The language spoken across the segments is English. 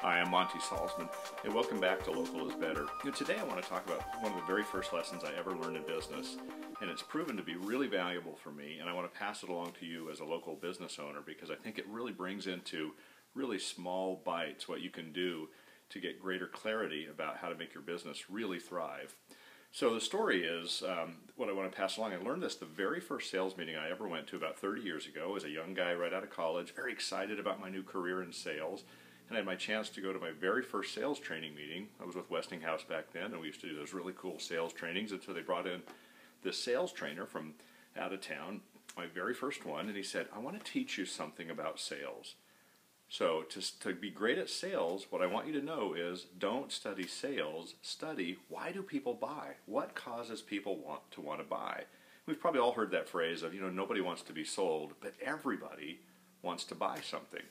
Hi, I'm Monty Salzman, and welcome back to Local is Better. Today I want to talk about one of the very first lessons I ever learned in business, and it's proven to be really valuable for me, and I want to pass it along to you as a local business owner because I think it really brings into really small bites what you can do to get greater clarity about how to make your business really thrive. So the story is, what I want to pass along, I learned this the very first sales meeting I ever went to about 30 years ago as a young guy right out of college, very excited about my new career in sales. And I had my chance to go to my very first sales training meeting. I was with Westinghouse back then, and we used to do those really cool sales trainings. And so they brought in this sales trainer from out of town, my very first one, and he said, I want to teach you something about sales. So to be great at sales, what I want you to know is don't study sales, study why do people buy? What causes people want to buy? We've probably all heard that phrase of, nobody wants to be sold, but everybody wants to buy something.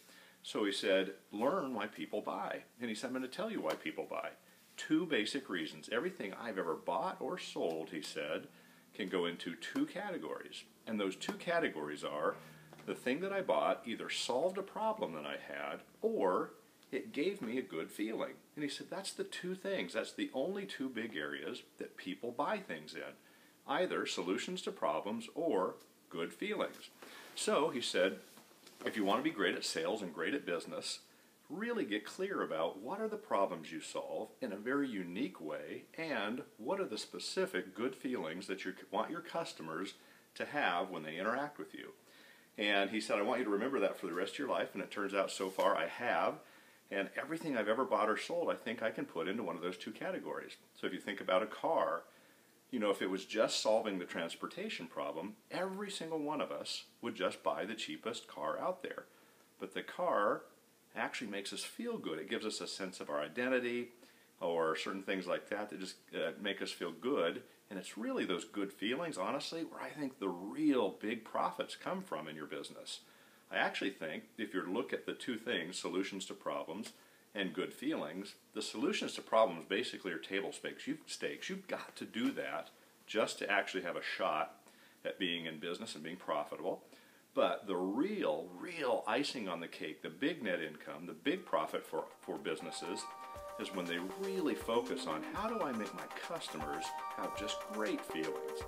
So he said, learn why people buy. And he said, I'm going to tell you why people buy. Two basic reasons. Everything I've ever bought or sold, he said, can go into two categories. And those two categories are the thing that I bought either solved a problem that I had or it gave me a good feeling. And he said, that's the two things. That's the only two big areas that people buy things in. Either solutions to problems or good feelings. So he said, if you want to be great at sales and great at business, really get clear about what are the problems you solve in a very unique way and what are the specific good feelings that you want your customers to have when they interact with you. And he said, I want you to remember that for the rest of your life, and it turns out so far I have. And everything I've ever bought or sold, I think I can put into one of those two categories. So if you think about a car, if it was just solving the transportation problem, every single one of us would just buy the cheapest car out there. But the car actually makes us feel good. It gives us a sense of our identity or certain things like that that just make us feel good. And it's really those good feelings, honestly, where I think the real big profits come from in your business. I actually think if you look at the two things, solutions to problems and good feelings, the solutions to problems basically are table stakes. You've got to do that just to actually have a shot at being in business and being profitable. But the real icing on the cake, the big net income, the big profit for businesses is when they really focus on how do I make my customers have just great feelings.